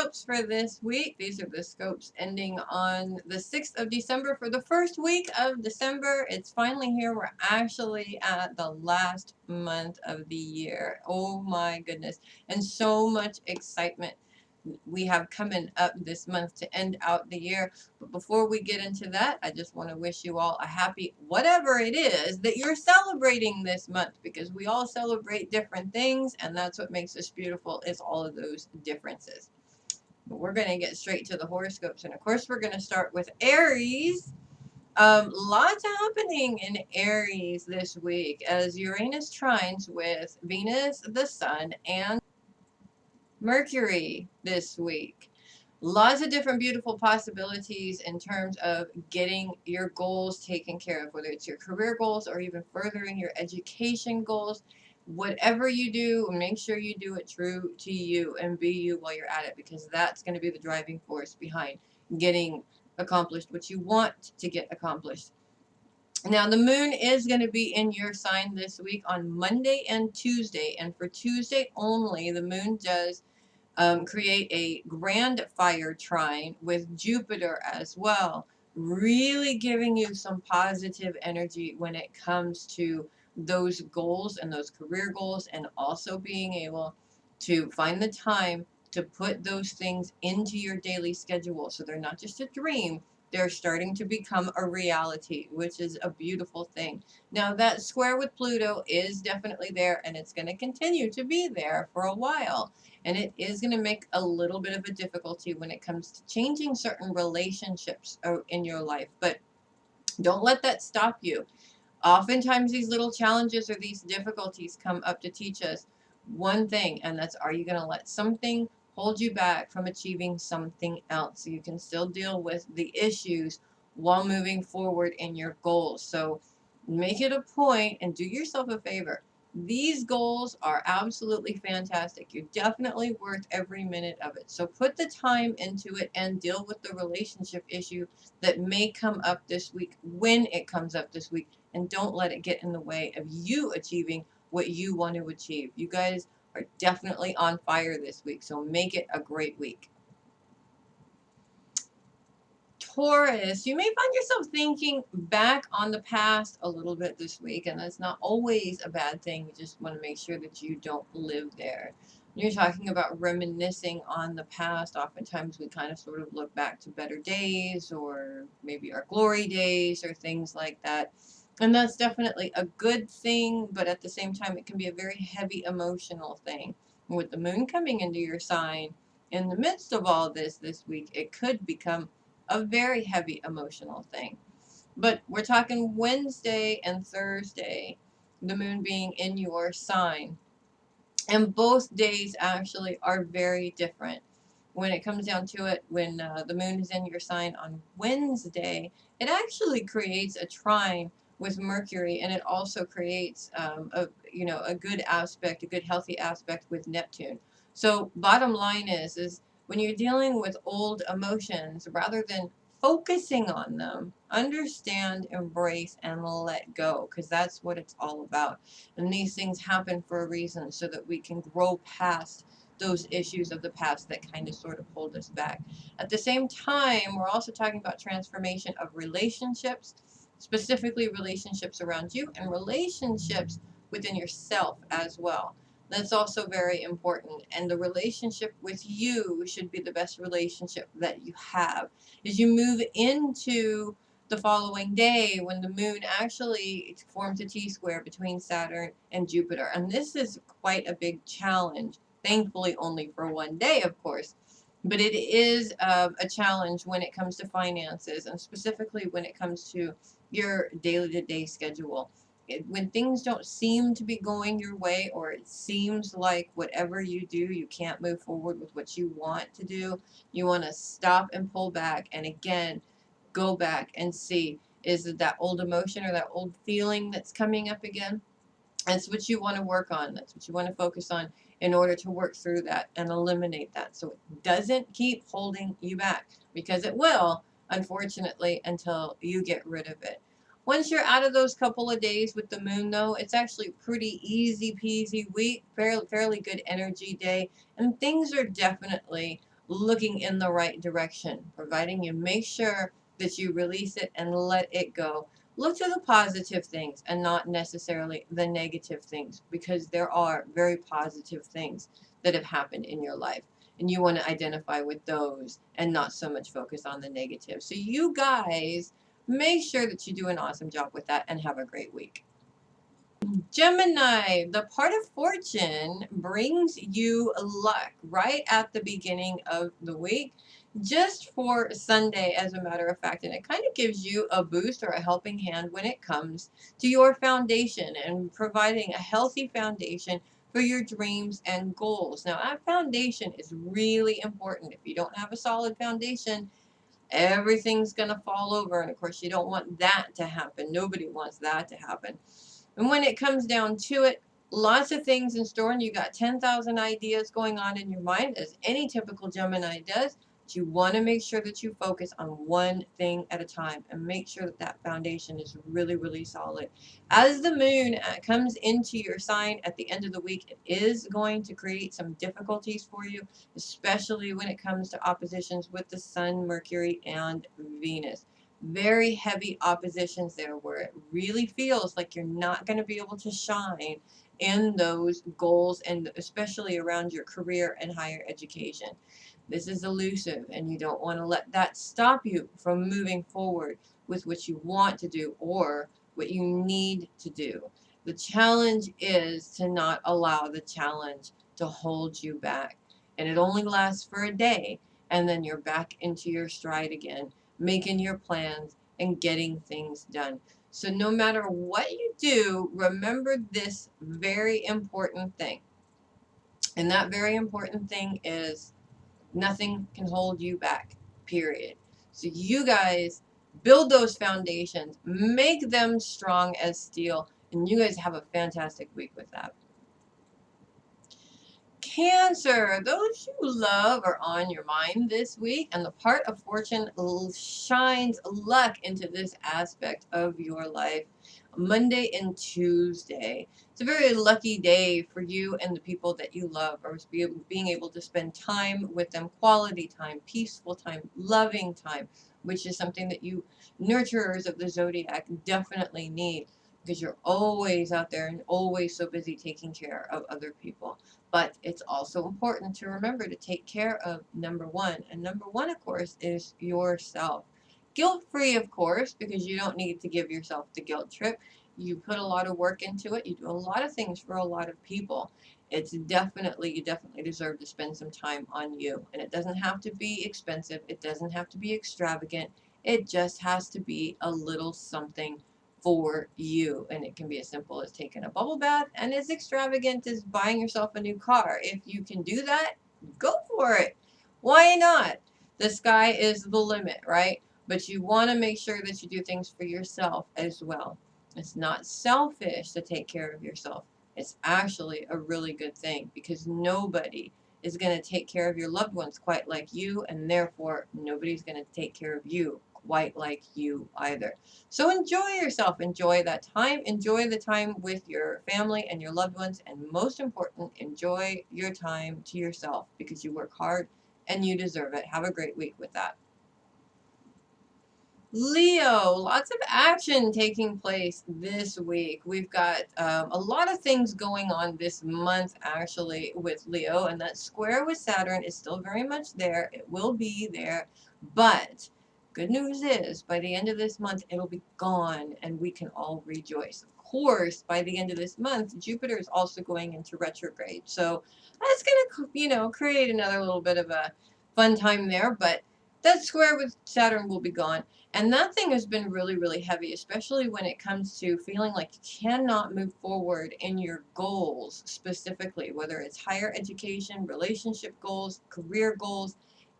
horoscopes for this week. These are the scopes ending on the 6th of December for the first week of December. It's finally here. We're actually at the last month of the year. Oh my goodness. And so much excitement we have coming up this month to end out the year. But before we get into that, I just want to wish you all a happy whatever it is that you're celebrating this month, because we all celebrate different things, and that's what makes us beautiful, is all of those differences. But we're going to get straight to the horoscopes, and of course we're going to start with Aries. Lots happening in Aries this week as Uranus trines with Venus, the Sun, and Mercury this week. Lots of different beautiful possibilities in terms of getting your goals taken care of, whether it's your career goals or even furthering your education goals. Whatever you do, make sure you do it true to you and be you while you're at it, because that's going to be the driving force behind getting accomplished what you want to get accomplished. Now, the moon is going to be in your sign this week on Monday and Tuesday. And for Tuesday only, the moon does create a grand fire trine with Jupiter as well, really giving you some positive energy when it comes to those goals and those career goals, and also being able to find the time to put those things into your daily schedule so they're not just a dream. They're starting to become a reality, which is a beautiful thing. Now, that square with Pluto is definitely there, and it's going to continue to be there for a while. And it is going to make a little bit of a difficulty when it comes to changing certain relationships in your life. But don't let that stop you. Oftentimes, these little challenges or these difficulties come up to teach us one thing, and that's, are you going to let something hold you back from achieving something else so you can still deal with the issues while moving forward in your goals? So make it a point and do yourself a favor. These goals are absolutely fantastic. You're definitely worth every minute of it. So put the time into it and deal with the relationship issue that may come up this week when it comes up this week. And don't let it get in the way of you achieving what you want to achieve. You guys are definitely on fire this week, so make it a great week. Taurus, you may find yourself thinking back on the past a little bit this week, and that's not always a bad thing. You just want to make sure that you don't live there. When you're talking about reminiscing on the past, oftentimes we kind of sort of look back to better days or maybe our glory days or things like that. And that's definitely a good thing, but at the same time, it can be a very heavy emotional thing. And with the moon coming into your sign in the midst of all this week, it could become a very heavy emotional thing. But we're talking Wednesday and Thursday, the moon being in your sign. And both days actually are very different. When it comes down to it, when the moon is in your sign on Wednesday, it actually creates a trine with Mercury, and it also creates a good aspect, a good healthy aspect with Neptune. So bottom line is when you're dealing with old emotions, rather than focusing on them, understand, embrace, and let go, because that's what it's all about. And these things happen for a reason, so that we can grow past those issues of the past that kind of sort of hold us back. At the same time, we're also talking about transformation of relationships, specifically relationships around you and relationships within yourself as well. That's also very important. And the relationship with you should be the best relationship that you have. As you move into the following day, when the moon actually forms a T-square between Saturn and Jupiter. And this is quite a big challenge. Thankfully, only for one day, of course. But it is a challenge when it comes to finances, and specifically when it comes to your day-to-day schedule. When things don't seem to be going your way, or it seems like whatever you do, you can't move forward with what you want to do, you want to stop and pull back, and again, go back and see, is it that old emotion or that old feeling that's coming up again? That's what you want to work on. That's what you want to focus on in order to work through that and eliminate that, so it doesn't keep holding you back, because it will, unfortunately, until you get rid of it. Once you're out of those couple of days with the moon, though, it's actually a pretty easy peasy week, fairly good energy day, and things are definitely looking in the right direction, providing you make sure that you release it and let it go. Look to the positive things and not necessarily the negative things, because there are very positive things that have happened in your life. And you want to identify with those and not so much focus on the negative. So you guys make sure that you do an awesome job with that and have a great week. Gemini, the part of fortune brings you luck right at the beginning of the week, just for Sunday, as a matter of fact. And it kind of gives you a boost or a helping hand when it comes to your foundation and providing a healthy foundation for your dreams and goals. Now, that foundation is really important. If you don't have a solid foundation, everything's going to fall over. And of course, you don't want that to happen. Nobody wants that to happen. And when it comes down to it, lots of things in store, and you got 10,000 ideas going on in your mind, as any typical Gemini does. But you want to make sure that you focus on one thing at a time and make sure that that foundation is really, really solid. As the moon comes into your sign at the end of the week, it is going to create some difficulties for you, especially when it comes to oppositions with the Sun, Mercury, and Venus. Very heavy oppositions there, where it really feels like you're not going to be able to shine in those goals, and especially around your career and higher education. This is elusive, and you don't want to let that stop you from moving forward with what you want to do or what you need to do. The challenge is to not allow the challenge to hold you back. And it only lasts for a day, and then you're back into your stride again, making your plans and getting things done. So no matter what you do, remember this very important thing. And that very important thing is nothing can hold you back, period. So you guys build those foundations, make them strong as steel, and you guys have a fantastic week with that. Cancer, those you love are on your mind this week, and the part of fortune shines luck into this aspect of your life. Monday and Tuesday. It's a very lucky day for you and the people that you love, or being able to spend time with them, quality time, peaceful time, loving time, which is something that you nurturers of the zodiac definitely need, because you're always out there and always so busy taking care of other people. But it's also important to remember to take care of number one. And number one, of course, is yourself. Guilt-free, of course, because you don't need to give yourself the guilt trip. You put a lot of work into it. You do a lot of things for a lot of people. You definitely deserve to spend some time on you. And it doesn't have to be expensive. It doesn't have to be extravagant. It just has to be a little something for you. And it can be as simple as taking a bubble bath, and as extravagant as buying yourself a new car. If you can do that, go for it. Why not? The sky is the limit, right? But you want to make sure that you do things for yourself as well. It's not selfish to take care of yourself. It's actually a really good thing, because nobody is going to take care of your loved ones quite like you, and therefore nobody's going to take care of you quite like you either. So enjoy yourself, enjoy that time, enjoy the time with your family and your loved ones, and most important, enjoy your time to yourself, because you work hard and you deserve it. Have a great week with that. Leo, lots of action taking place this week. We've got a lot of things going on this month, actually, with Leo, and that square with Saturn is still very much there. It will be there, but good news is by the end of this month, it'll be gone, and we can all rejoice. Of course, by the end of this month, Jupiter is also going into retrograde, so that's going to, create another little bit of a fun time there, but that square with Saturn will be gone. And that thing has been really, really heavy, especially when it comes to feeling like you cannot move forward in your goals specifically, whether it's higher education, relationship goals, career goals,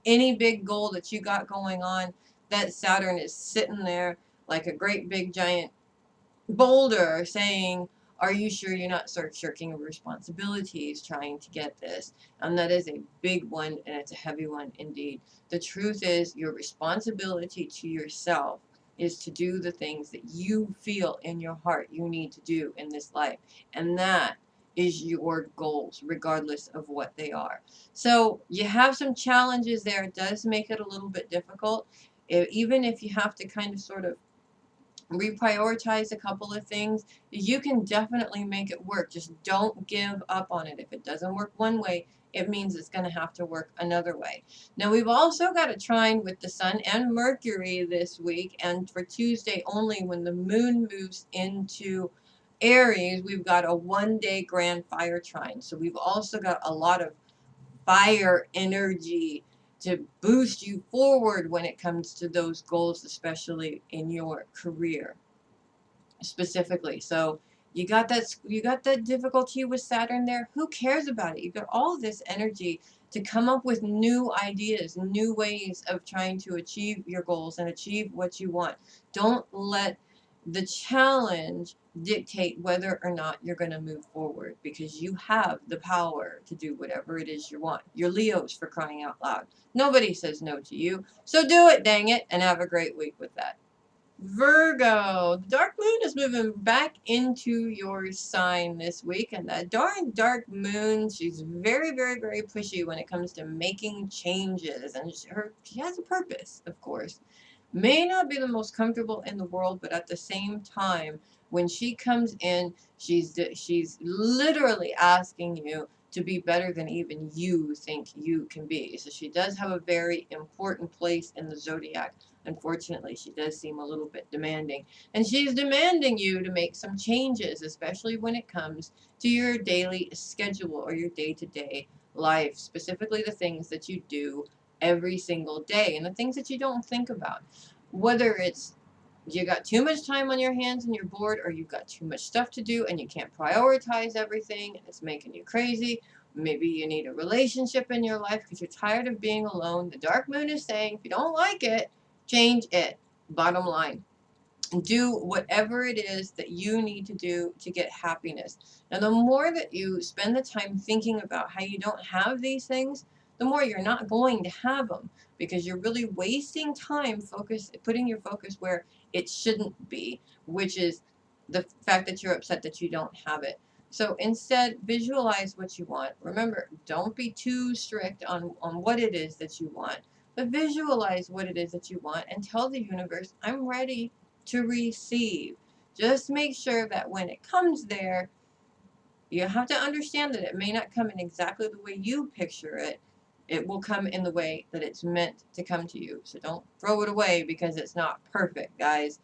any big goal that you got going on. That Saturn is sitting there like a great big giant boulder saying, are you sure you're not shirking your responsibilities trying to get this? And that is a big one, and it's a heavy one indeed. The truth is, your responsibility to yourself is to do the things that you feel in your heart you need to do in this life. And that is your goals, regardless of what they are. So you have some challenges there. It does make it a little bit difficult. Even if you have to kind of sort of reprioritize a couple of things, you can definitely make it work. Just don't give up on it. If it doesn't work one way, it means it's going to have to work another way. Now, we've also got a trine with the Sun and Mercury this week, and for Tuesday only, when the Moon moves into Aries, we've got a one-day grand fire trine. So we've also got a lot of fire energy to boost you forward when it comes to those goals, especially in your career specifically. So you got that difficulty with Saturn there. Who cares about it? You've got all this energy to come up with new ideas, new ways of trying to achieve your goals and achieve what you want. Don't let the challenge dictate whether or not you're going to move forward, because you have the power to do whatever it is you want. You're Leos, for crying out loud. Nobody says no to you. So do it, dang it, and have a great week with that. Virgo, the dark moon is moving back into your sign this week, and that darn dark moon, she's very, very, very pushy when it comes to making changes, and she has a purpose, of course. May not be the most comfortable in the world, but at the same time, when she comes in, she's literally asking you to be better than even you think you can be. So she does have a very important place in the zodiac. Unfortunately, she does seem a little bit demanding. And she's demanding you to make some changes, especially when it comes to your daily schedule or your day-to-day life, specifically the things that you do every single day and the things that you don't think about. Whether it's you got too much time on your hands and you're bored, or you've got too much stuff to do and you can't prioritize everything and it's making you crazy. Maybe you need a relationship in your life because you're tired of being alone. The dark moon is saying, if you don't like it, change it. Bottom line. Do whatever it is that you need to do to get happiness. Now, the more that you spend the time thinking about how you don't have these things, the more you're not going to have them, because you're really wasting time putting your focus where it shouldn't be, which is the fact that you're upset that you don't have it. So instead, visualize what you want. Remember, don't be too strict on what it is that you want, but visualize what it is that you want and tell the universe, I'm ready to receive. Just make sure that when it comes there, you have to understand that it may not come in exactly the way you picture it. It will come in the way that it's meant to come to you. So don't throw it away because it's not perfect, guys.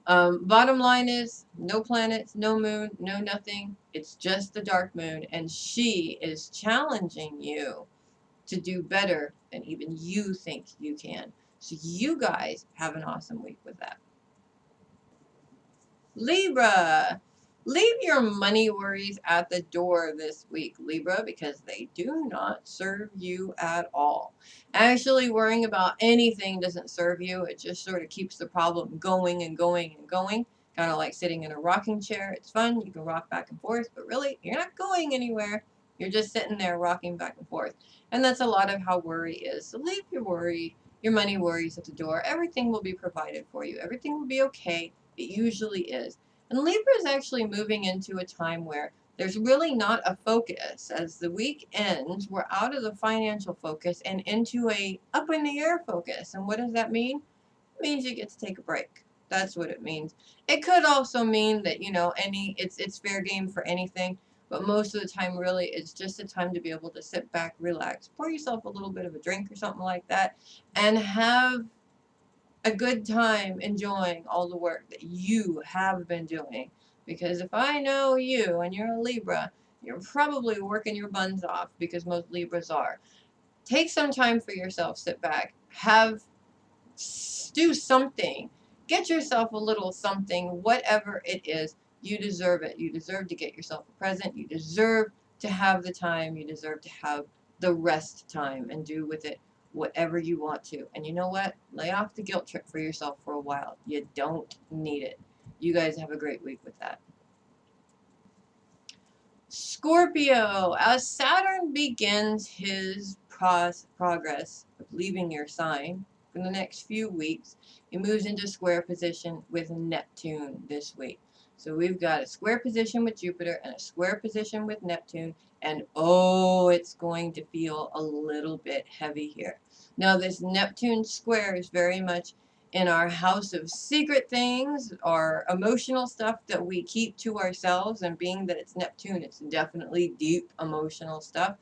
Bottom line is, no planets, no moon, no nothing. It's just the dark moon, and she is challenging you to do better than even you think you can. So you guys have an awesome week with that. Libra, leave your money worries at the door this week, Libra, because they do not serve you at all. Actually, worrying about anything doesn't serve you. It just sort of keeps the problem going and going and going. Kind of like sitting in a rocking chair. It's fun. You can rock back and forth, but really, you're not going anywhere. You're just sitting there rocking back and forth. And that's a lot of how worry is. So leave your worry, your money worries at the door. Everything will be provided for you. Everything will be okay. It usually is. And Libra is actually moving into a time where there's really not a focus. As the week ends, we're out of the financial focus and into a up in the air focus. And what does that mean? It means you get to take a break. That's what it means. It could also mean that, it's fair game for anything, but most of the time really it's just a time to be able to sit back, relax, pour yourself a little bit of a drink or something like that, and have a good time enjoying all the work that you have been doing. Because if I know you and you're a Libra, you're probably working your buns off, because most Libras are. Take some time for yourself, sit back, do something. Get yourself a little something, whatever it is. You deserve it. You deserve to get yourself a present. You deserve to have the time. You deserve to have the rest time and do with it whatever you want to. And you know what? Lay off the guilt trip for yourself for a while. You don't need it. You guys have a great week with that. Scorpio, as Saturn begins his progress of leaving your sign for the next few weeks, he moves into square position with Neptune this week. So we've got a square position with Jupiter and a square position with Neptune. And oh, it's going to feel a little bit heavy here. Now, this Neptune square is very much in our house of secret things or emotional stuff that we keep to ourselves. And being that it's Neptune, it's definitely deep emotional stuff.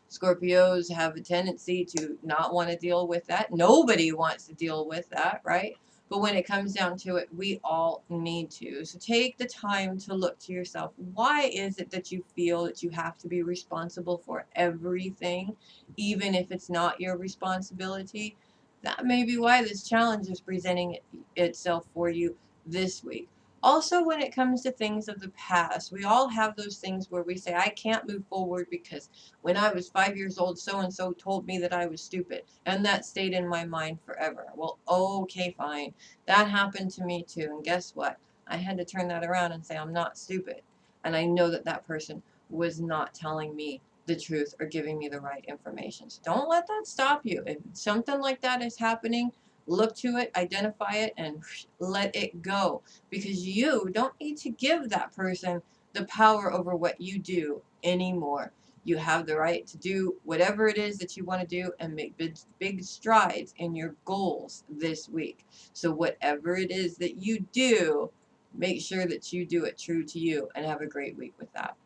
Scorpios have a tendency to not want to deal with that. Nobody wants to deal with that, right? But when it comes down to it, we all need to. So take the time to look to yourself. Why is it that you feel that you have to be responsible for everything, even if it's not your responsibility? That may be why this challenge is presenting itself for you this week. Also, when it comes to things of the past, we all have those things where we say, I can't move forward because when I was 5 years old, so and so told me that I was stupid. And that stayed in my mind forever. Well, okay, fine. That happened to me too. And guess what? I had to turn that around and say, I'm not stupid. And I know that that person was not telling me the truth or giving me the right information. So don't let that stop you. If something like that is happening, look to it, identify it, and let it go. Because you don't need to give that person the power over what you do anymore. You have the right to do whatever it is that you want to do and make big strides in your goals this week. So whatever it is that you do, make sure that you do it true to you and have a great week with that.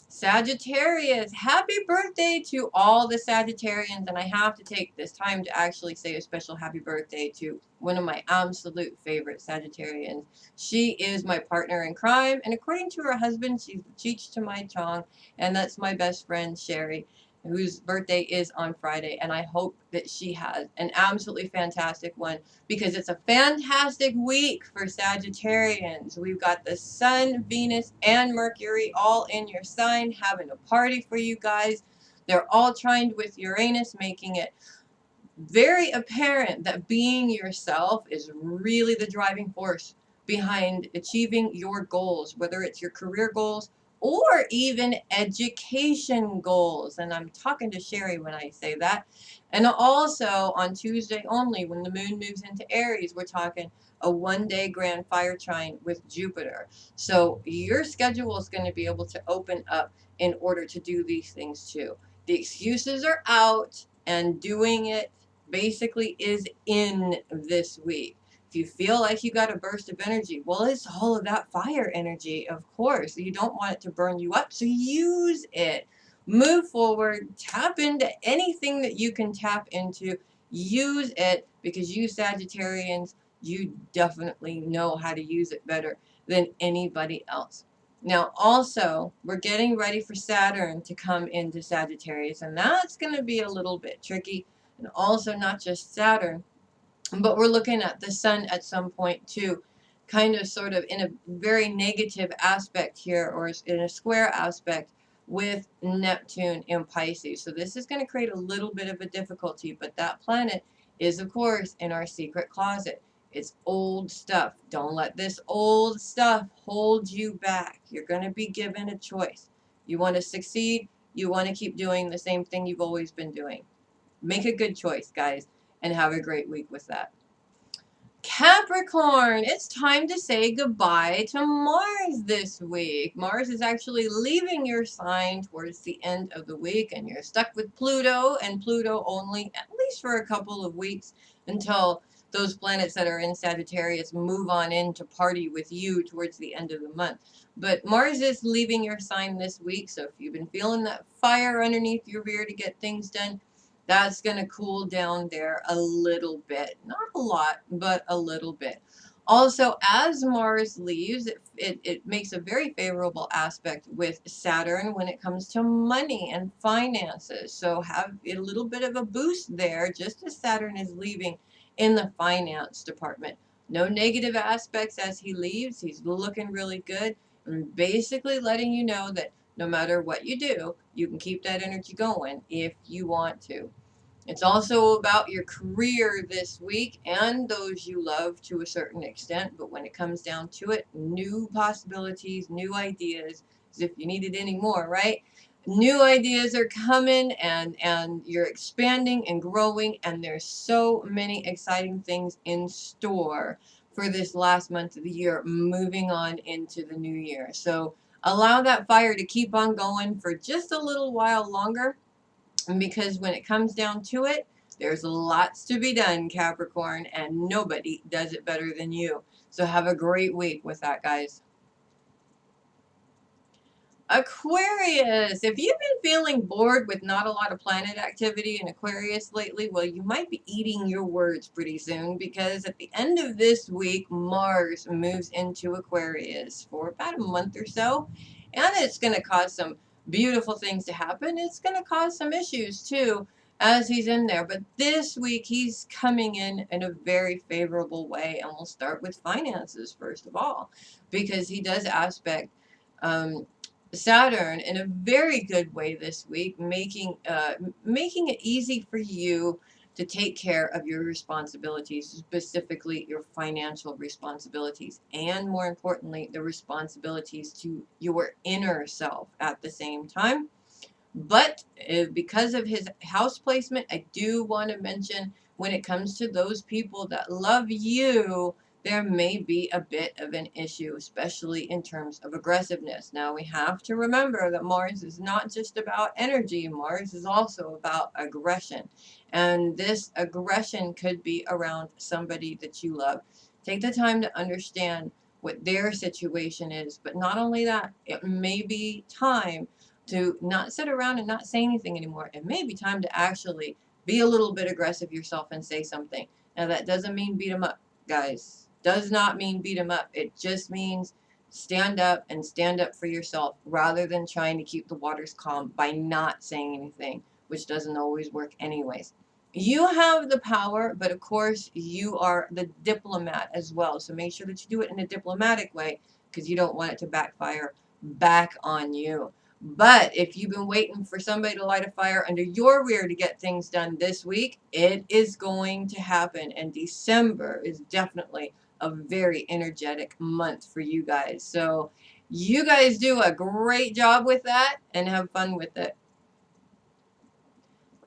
Sagittarius, happy birthday to all the Sagittarians. And I have to take this time to actually say a special happy birthday to one of my absolute favorite Sagittarians. She is my partner in crime. And according to her husband, she's the Cheech to my Chong. And that's my best friend, Sherry, whose birthday is on Friday. And I hope that she has an absolutely fantastic one because it's a fantastic week for Sagittarians. We've got the Sun, Venus, and Mercury all in your sign having a party for you guys. They're all trined with Uranus, making it very apparent that being yourself is really the driving force behind achieving your goals, whether it's your career goals or even education goals. And I'm talking to Sherry when I say that. And also on Tuesday only, when the moon moves into Aries, we're talking a 1-day grand fire trine with Jupiter. So your schedule is going to be able to open up in order to do these things too. The excuses are out and doing it basically is in this week. If you feel like you got a burst of energy, well, it's all of that fire energy, of course. You don't want it to burn you up, so use it. Move forward, tap into anything that you can tap into. Use it because you Sagittarians, you definitely know how to use it better than anybody else. Now, also, we're getting ready for Saturn to come into Sagittarius, and that's going to be a little bit tricky. And also not just Saturn, but we're looking at the sun at some point too, kind of sort of in a very negative aspect here, or in a square aspect with Neptune in Pisces. So this is going to create a little bit of a difficulty, but that planet is, of course, in our secret closet. It's old stuff. Don't let this old stuff hold you back. You're going to be given a choice. You want to succeed, you want to keep doing the same thing you've always been doing. Make a good choice, guys, and have a great week with that. Capricorn, it's time to say goodbye to Mars this week. Mars is actually leaving your sign towards the end of the week, and you're stuck with Pluto, and Pluto only, at least for a couple of weeks, until those planets that are in Sagittarius move on in to party with you towards the end of the month. But Mars is leaving your sign this week, so if you've been feeling that fire underneath your rear to get things done, that's going to cool down there a little bit. Not a lot, but a little bit. Also, as Mars leaves, it makes a very favorable aspect with Saturn when it comes to money and finances. So have a little bit of a boost there just as Saturn is leaving in the finance department. No negative aspects as he leaves. He's looking really good and basically letting you know that no matter what you do, you can keep that energy going if you want to. It's also about your career this week and those you love to a certain extent. But when it comes down to it, new possibilities, new ideas, as if you needed any more, right? New ideas are coming and you're expanding and growing. And there's so many exciting things in store for this last month of the year, moving on into the new year. So allow that fire to keep on going for just a little while longer, because when it comes down to it, there's lots to be done, Capricorn, and nobody does it better than you. So have a great week with that, guys. Aquarius, if you've been feeling bored with not a lot of planet activity in Aquarius lately, well, you might be eating your words pretty soon, because at the end of this week, Mars moves into Aquarius for about a month or so, and it's going to cause some beautiful things to happen. It's going to cause some issues too as he's in there, but this week he's coming in a very favorable way, and we'll start with finances first of all, because he does aspect Saturn in a very good way this week, making it easy for you to take care of your responsibilities, specifically your financial responsibilities, and more importantly, the responsibilities to your inner self at the same time. But because of his house placement, I do want to mention, when it comes to those people that love you, there may be a bit of an issue, especially in terms of aggressiveness. Now, we have to remember that Mars is not just about energy. Mars is also about aggression. And this aggression could be around somebody that you love. Take the time to understand what their situation is. But not only that, it may be time to not sit around and not say anything anymore. It may be time to actually be a little bit aggressive yourself and say something. Now, that doesn't mean beat them up, guys. Does not mean beat them up. It just means stand up and stand up for yourself, rather than trying to keep the waters calm by not saying anything, which doesn't always work anyways. You have the power, but of course you are the diplomat as well. So make sure that you do it in a diplomatic way, because you don't want it to backfire back on you. But if you've been waiting for somebody to light a fire under your rear to get things done this week, it is going to happen. And December is definitely a very energetic month for you guys. So you guys do a great job with that and have fun with it.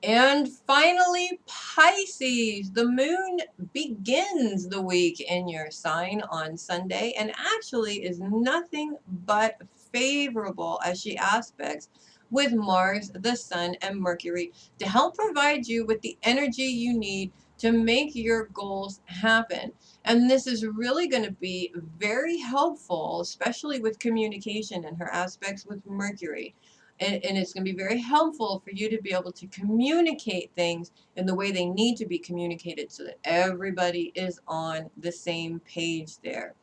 And finally, Pisces, the moon begins the week in your sign on Sunday, and actually is nothing but favorable as she aspects with Mars, the Sun, and Mercury to help provide you with the energy you need to make your goals happen. And this is really going to be very helpful, especially with communication and her aspects with Mercury. And it's going to be very helpful for you to be able to communicate things in the way they need to be communicated, so that everybody is on the same page there.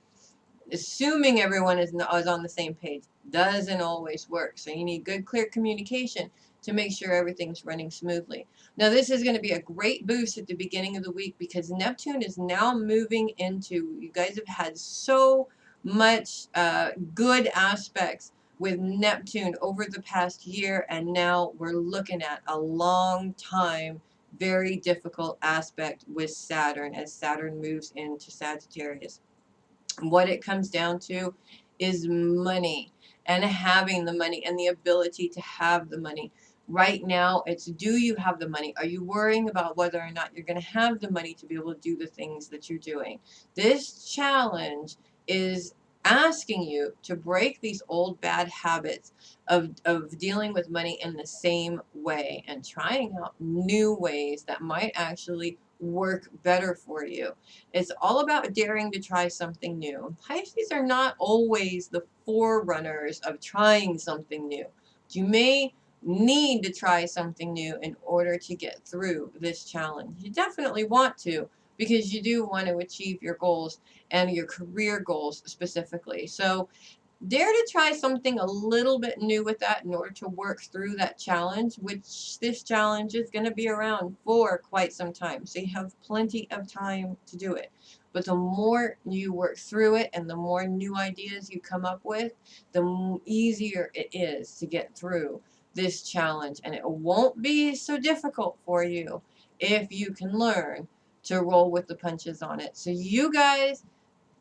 Assuming everyone is on the same page doesn't always work. So you need good, clear communication to make sure everything's running smoothly. Now, this is going to be a great boost at the beginning of the week, because Neptune is now moving into, you guys have had so much good aspects with Neptune over the past year, and now we're looking at a long time, very difficult aspect with Saturn as Saturn moves into Sagittarius. What it comes down to is money, and having the money and the ability to have the money. Right now, it's, do you have the money? Are you worrying about whether or not you're going to have the money to be able to do the things that you're doing? This challenge is asking you to break these old bad habits of dealing with money in the same way, and trying out new ways that might actually work better for you. It's all about daring to try something new. Pisces are not always the forerunners of trying something new. You may need to try something new in order to get through this challenge. You definitely want to, because you do want to achieve your goals and your career goals specifically. So dare to try something a little bit new with that in order to work through that challenge, which this challenge is going to be around for quite some time. So you have plenty of time to do it. But the more you work through it and the more new ideas you come up with, the easier it is to get through this challenge. And it won't be so difficult for you if you can learn to roll with the punches on it. So you guys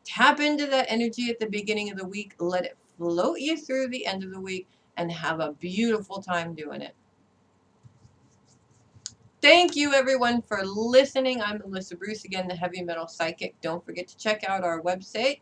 tap into that energy at the beginning of the week, let it float you through the end of the week, and have a beautiful time doing it. Thank you, everyone, for listening. I'm Melissa Bruce, again, the Heavy Metal Psychic. Don't forget to check out our website,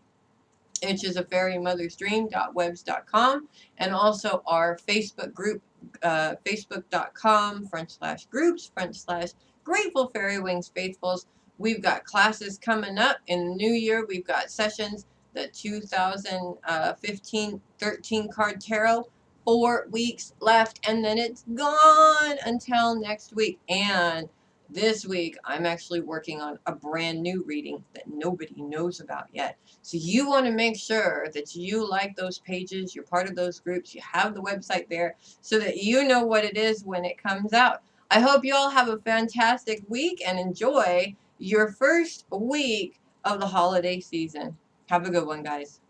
which is afairymothersdream.webs.com, and also our Facebook group, facebook.com/groups/Grateful Fairy Wings Faithfuls. We've got classes coming up in the new year. We've got sessions, the 2015 13 card tarot, 4 weeks left, and then it's gone until next week. And this week, I'm actually working on a brand new reading that nobody knows about yet. So you want to make sure that you like those pages, you're part of those groups, you have the website there so that you know what it is when it comes out. I hope you all have a fantastic week and enjoy your first week of the holiday season. Have a good one, guys.